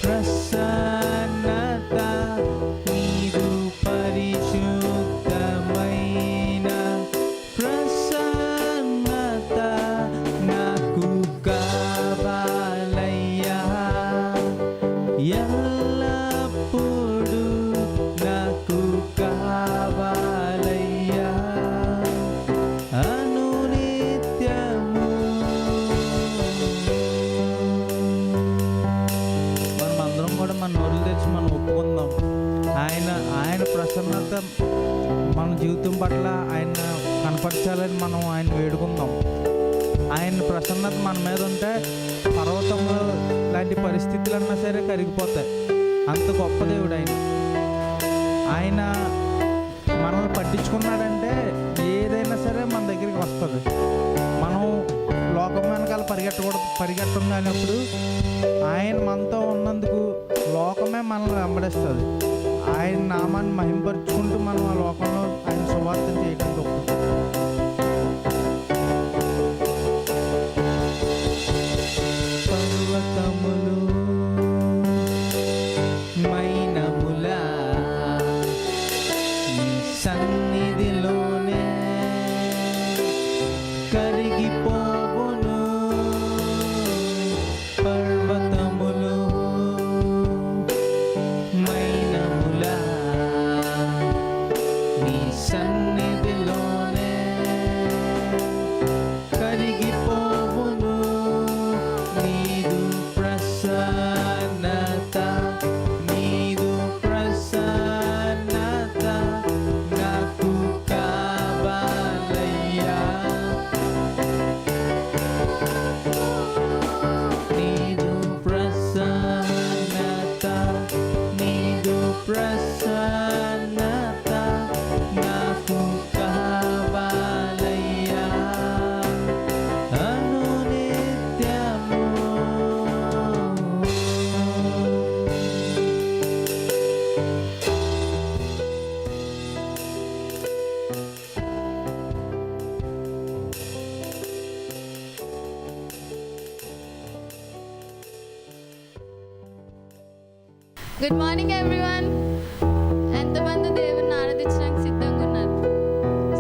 ప్రసన్నత నీదు పరిశుద్ధమైన ప్రసన్నత నాకు కావాలయ్యా ఎల్లప్పుడూ నాకు కావాలయ్యా అనునిత్యము. మనమందరం కూడా మన నోళ్ళు తెచ్చి మనం ఒప్పుకుందాం. ఆయన ప్రసన్నత మన జీవితం పట్ల ఆయన కనపరచాలని మనం ఆయన వేడుకుందాం. ఆయన ప్రసన్నత మన మీద ఉంటే పర్వతంలో లాంటి పరిస్థితులన్నా సరే కరిగిపోతాయి. అంత గొప్ప దేవుడు ఆయన. ఆయన మనల్ని పట్టించుకున్నాడంటే ఏదైనా సరే మన దగ్గరికి వస్తుంది. మనం లోకం వెనకాల పరిగెట్టం కానప్పుడు ఆయన మనతో ఉన్నందుకు లోకమే మనల్ని వెంబడిస్తుంది. ఆయన నామాన్ని మహింపరుచుకుంటూ మనం ఆ లోకంలో ఆయన సువార్తను చేయడం గొప్పది. పర్వతములు మైనములా నీ సన్నిధిలోనే కరిగిపోవును. పర్వతములు మైనములా నీ సన్నిధిలోనే కరిగిపోవును. నీదు ప్రసన్నత నీదు ప్రసన్నత నాకు కావాలయ్యా నీదు ప్రసన్నత నీదు ప్రసన్నత నాకు కావాలయ్యా అనునిత్యము. Good morning everyone. ఎంతమంది దేవుని ఆరాధించడానికి సిద్ధంగా ఉన్నారు?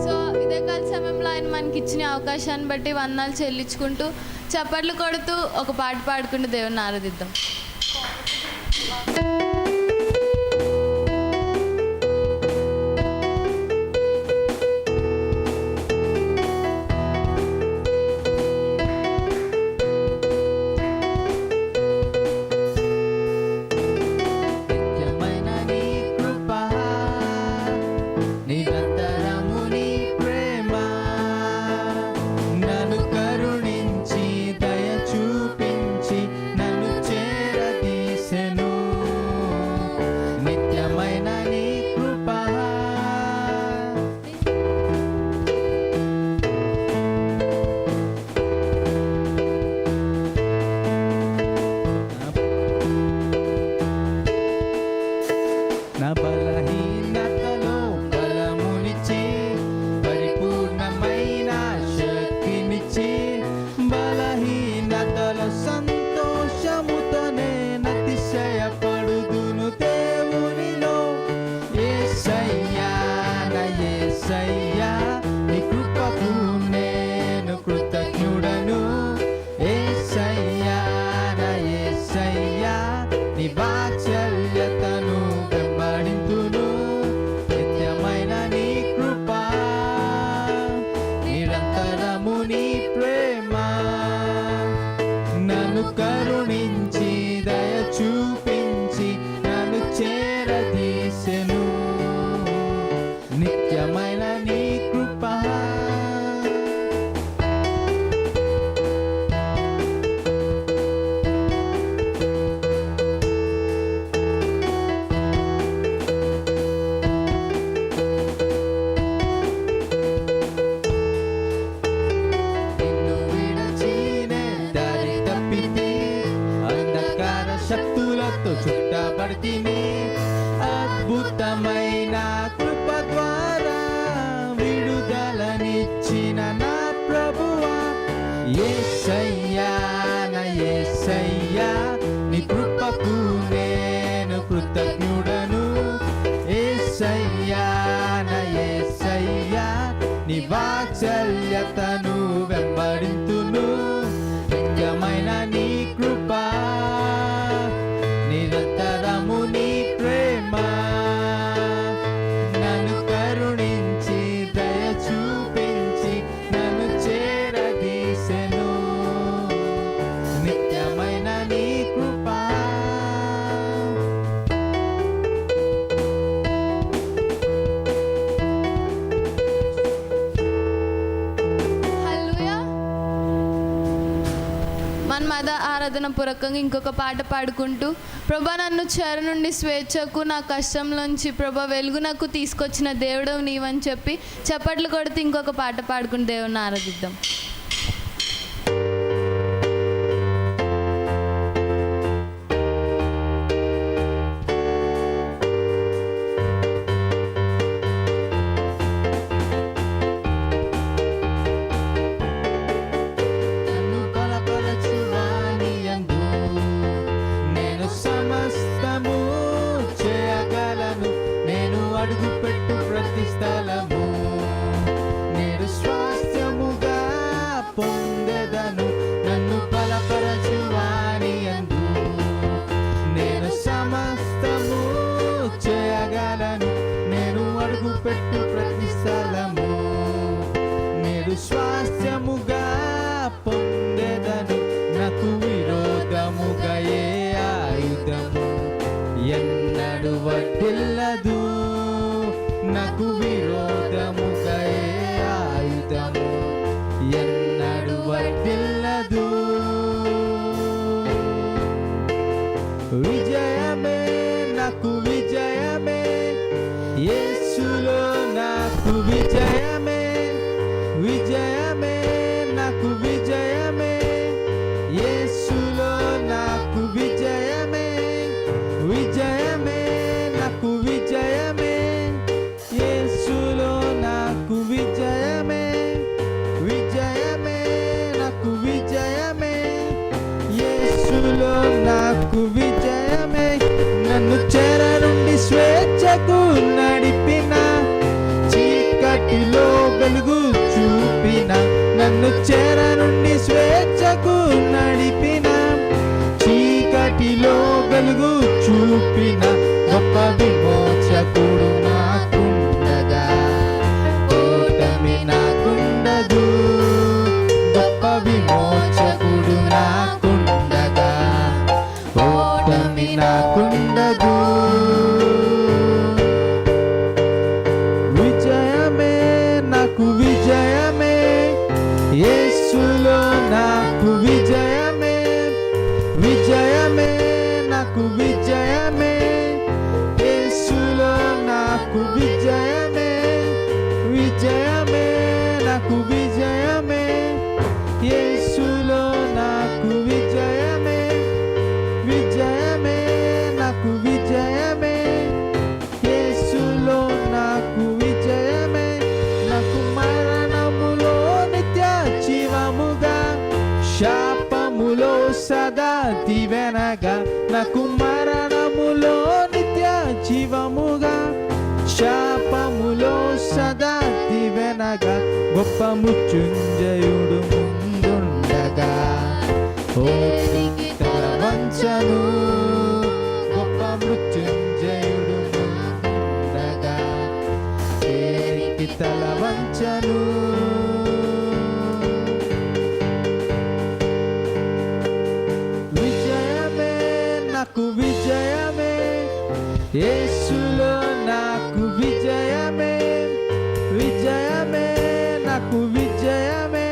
సో ఇదే కాల సమయంలో ఆయన మనకి ఇచ్చిన అవకాశాన్ని బట్టి వందనాలు చెల్లించుకుంటూ చప్పట్లు కొడుతూ ఒక పాట పాడుకుంటూ దేవుని ఆరాధిద్దాం. నిత్యమైన నీ కృప నిరంతరము నీ ప్రేమ నన్ను కరుణించి దయ చూపించి నన్ను చేరదీసెను. నిత్యమైన నీ కృప నా బలహీనతలో బలమునిచ్చి పరిపూర్ణమైన శక్తినిచ్చి బలహీనతలో సంతోషముతో నేనతిశయపడుదును దేవునిలో. యేసయ్యా నా యేసయ్యా నీ కృపకు నేను కృతజ్ఞుడను. యేసయ్యా నా యేసయ్యా నీ వాత్సల్యతను వెంబడింతును. నిత్యమైన నీ కృప నిరంతరము నీ ప్రేమ నన్ను కరుణించి దయ చూపించి నన్ను చేరదీసెను. నిత్యమైన నీ కృప నిన్ను విడచి నే దారి తప్పితే అంధకార శక్తులతో చుట్టబడితిని. అద్భుతమైన కృప ద్వారా విడుదలనిచ్చిన నా ప్రభువా. యేసయ్యా నా యేసయ్యా నీ కృపకు నేను కృతజ్ఞుడను. యేసయ్యా నా యేసయ్యా, నీ వాత్సల్యతను వెంబడింతును. నిత్యమైన నీ కృప, నిరంతరము నీ ప్రేమ, నన్ను కరుణించి దయ చూపించి నన్ను చేరదీసెను. నిత్యమైన నీ కృప. హల్లెలూయా. మన మద ఆరాధన పూర్వకంగా ఇంకొక పాట పాడుకుంటూ, ప్రభా నన్ను చెర నుండి స్వేచ్ఛకు, నా కష్టంలోంచి ప్రభా వెలుగునకు తీసుకొచ్చిన దేవుడు నీవని చెప్పి చప్పట్లు కొడుతూ ఇంకొక పాట పాడుకుంటూ దేవుని ఆరాధిద్దాం. నన్ను బలపరచువానియందు నేను సమస్తము చేయగలను. నేను అడుగుపెట్టు ప్రతి స్థలము నేను స్వాస్థ్యముగా పొందెదను. నన్ను బలపరచువానియందు నేను సమస్తము చేయగలను. నేను అడుగుపెట్టు ప్రతి స్థలము నేను స్వాస్థ్యముగా పొందెదను. నాకు విరోధముగా ఏ ఆయుధము ఎన్నడు వర్ధిల్లదు. నాకు విరోధముగా ఏ ఆయుధము ఎన్నడు వర్ధిల్లదు. విజయమే నాకు విజయమే, యేసులో నాకు విజయమే. విజయమే నాకు విజయమే, యేసులో నాకు విజయమే. విజయమే నాకు విజయమే, యేసులో నాకు విజయమే. విజయమే నాకు విజయమే, యేసులో నాకు విజయమే. నన్ను చెర నుండి స్వేచ్ఛకు నడిపిన, చీకటిలో వెలుగు చూపిన. నన్ను చెర నుండి స్వేచ్ఛకు నడిపిన, చీకటిలో వెలుగు చూపిన. గొప్ప విమోచకుడు నాకుండగా ఓటమి నాకుండదు. గొప్ప విమోచకుడు నాకుండగా ఓటమి నాకుండదు. విజయమే నాకు విజయమే, యేసులో నాకు విజయమే. విజయమే నాకు విజయమే, యేసులో నాకు విజయమే. విజయమే నాకు విజయమే, యేసులో నాకు విజయమే. విజయమే నాకు విజయమే, యేసులో నాకు విజయమే. నాకు మరణములో నిత్య జీవముగా, శాపములో సదా దీవెనగా. నాకు మరణములో నిత్య జీవముగా, శాపములో సదా దీవెనగా. గొప్ప మృత్యుంజయుడు ముందుండగా ఓటికి తల వంచను. గొప్ప మృత్యుంజయుడు ముందుండగా ఏరికి తల వంచను. విజయమే నాకు విజయమే, యేసులో నాకు విజయమే. విజయమే నాకు విజయమే,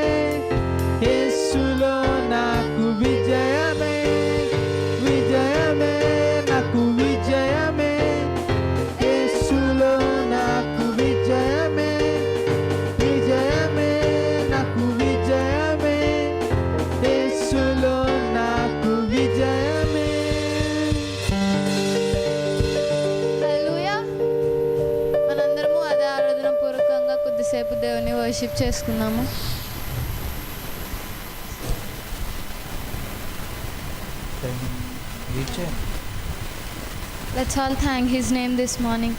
యేసులో నాకు విజయమే. విజయమే నాకు విజయమే, యేసులో నాకు విజయమే. విజయమే నాకు విజయమే, యేసులో నాకు విజయమే. హల్లెలూయా. మనందరము అదే ఆరాధన పూర్వకంగా కొద్దిసేపు దేవుని వర్షిప్ చేసుకున్నాము. Let's all thank His name this morning.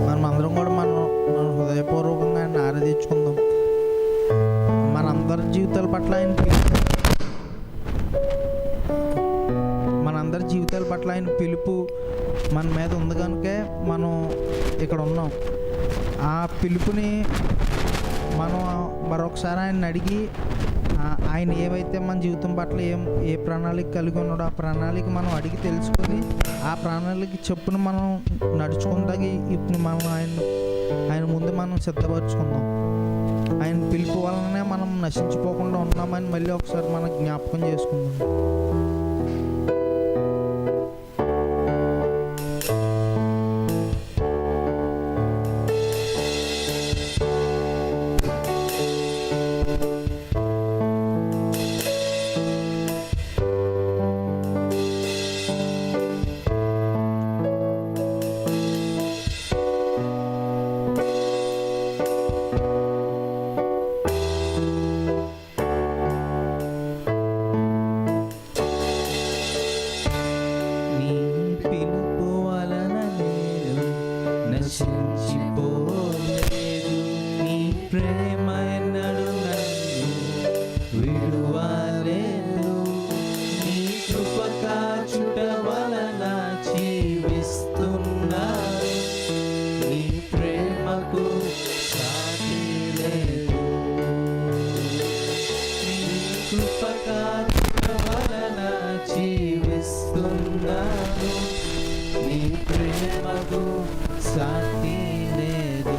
మనమందరం కూడా మన హృదయపూర్వకంగా ఆయన ఆరాధించుకుందాం. మనందరి జీవితాల పట్ల ఆయన పిలుపు మన మీద ఉంది కనుకే మనం ఇక్కడ ఉన్నాం. ఆ పిలుపుని మనం మరొకసారి ఆయన అడిగి ఆయన ఏవైతే మన జీవితం పట్ల ఏ ప్రణాళిక కలిగి ఉన్నాడో ఆ ప్రణాళిక మనం అడిగి తెలుసుకొని ఆ ప్రణాళిక చెప్పున మనం నడుచుకుందాక ఇప్పుడు మనం ఆయన ముందు మనం సిద్ధపరచుకుందాం. ఆయన పిలుపు వలననే మనం నశించిపోకుండా ఉన్నామని మళ్ళీ ఒకసారి మనం జ్ఞాపకం చేసుకుందాం. నశించిపోలేదు నీ ప్రేమ ఎన్నడు నన్ను విడువలేదు. నీ కృప కాచుట వలన జీవిస్తున్నాను. నీ ప్రేమకు సాటి లేదు. నీ కృప కాచుట వలన జీవిస్తున్నాను. నీ ప్రేమకు సాటి లేదు.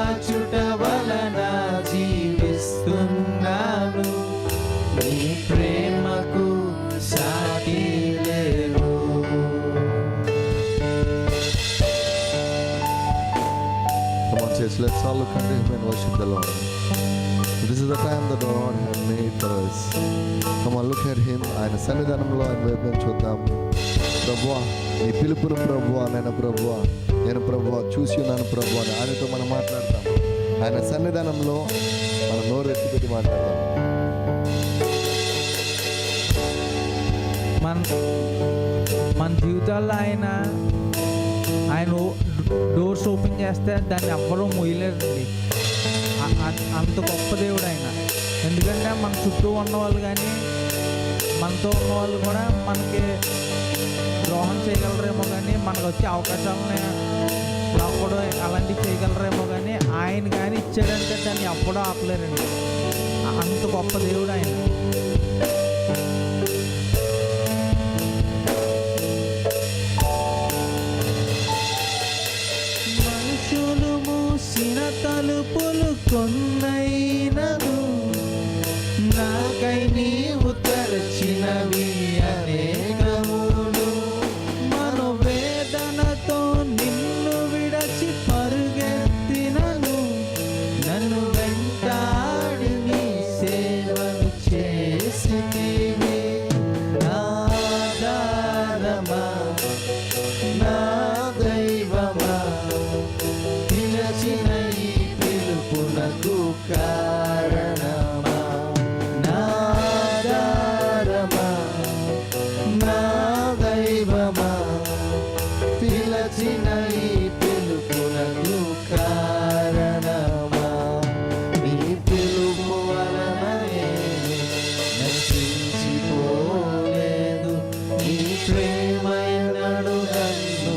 కాచుట వలన జీవిస్తున్నాను, నీ ప్రేమకు సాటి లేదు. Come on, church, let's all look unto him and worship the Lord. This is the time that the Lord has made for us. Come on, look at him. ఆయన సన్నిధానంలో ఆయన వైపు చూద్దాం. ప్రభువా, నీ పిలుపును ప్రభువా, నేను ప్రభువా, నేను ప్రభువా చూసి ఉన్నాను ప్రభువా అని ఆయనతో మనం మాట్లాడతాం. ఆయన సన్నిధానంలో మన నోరు ఎత్తిపెట్టి మాట్లాడతాం. మన జీవితాల్లో ఆయన డోర్స్ ఓపెన్ చేస్తే దాన్ని ఎవ్వరూ మొయ్యలేరండి. అంత గొప్ప దేవుడు ఆయన. ఎందుకంటే మన చుట్టూ ఉన్నవాళ్ళు కానీ మనతో ఉన్నవాళ్ళు కూడా మనకి ద్రోహం చేయగలరేమో, కానీ మనకు వచ్చే అవకాశాలని అప్పుడు అలాంటివి చేయగలరేమో, కానీ ఆయన కానీ ఇచ్చాడంటే దాన్ని ఎప్పుడూ ఆపలేరండి. అంత గొప్ప దేవుడు ఆయన. మనుషులు మూసిన తలుపులు కొన్నైనను నాకై నీవు తెరచినవి అనేకములు. మనోవేదనతో నిన్ను విడచి పరుగెత్తినను, నన్ను వెంటాడి నీ సేవలు చేసితివి. ఆధారమా, నా దైవమా, పిలచిన ఈ పిలుపునకు కారణమా. నా ఆధారమా, నా దైవమా, పిలచిన ఈ పిలుపునకు కారణమా. నీ పిలుపు వలన నేను నశించిపోలేదు, నీ ప్రేమ ఎన్నడూ నన్ను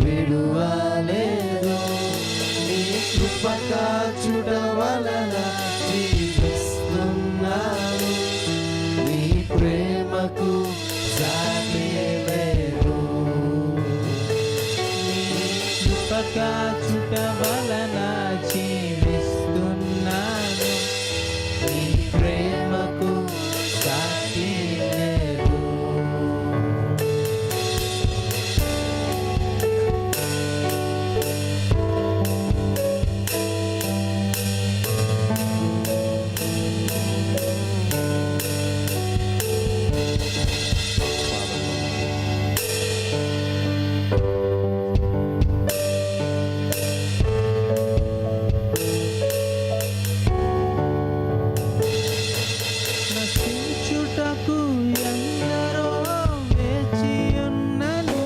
విడువలేదు. నీ కృప కాచుట వలన జీవిస్తున్నాను, నీ ప్రేమకు సాటి లేదు. నీ కృప కాచుట వలన జీవిస్తున్నాను, నీ ప్రేమకు సాటి లేదు. నశించుటకు ఎందరో వేచియున్నను,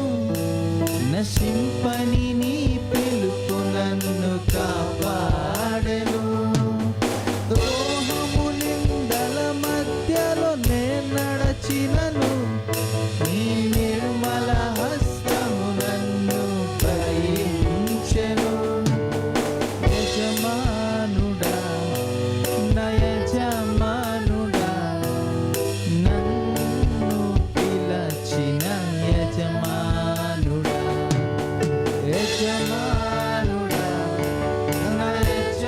నశింపని నీ పిలుపు నన్ను కాపాడెను. ద్రోహము నిందల మధ్యలో నే నడచినను, నీ నిర్మల హస్తము నన్ను భరించెను. యజమానుడా, నా యజమానుడా, నన్ను పిలచిన యజమానుడా, యజమానుడా, నా యజమానుడా,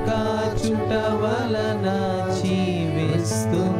కాచుట వలన జీవిస్తున్నా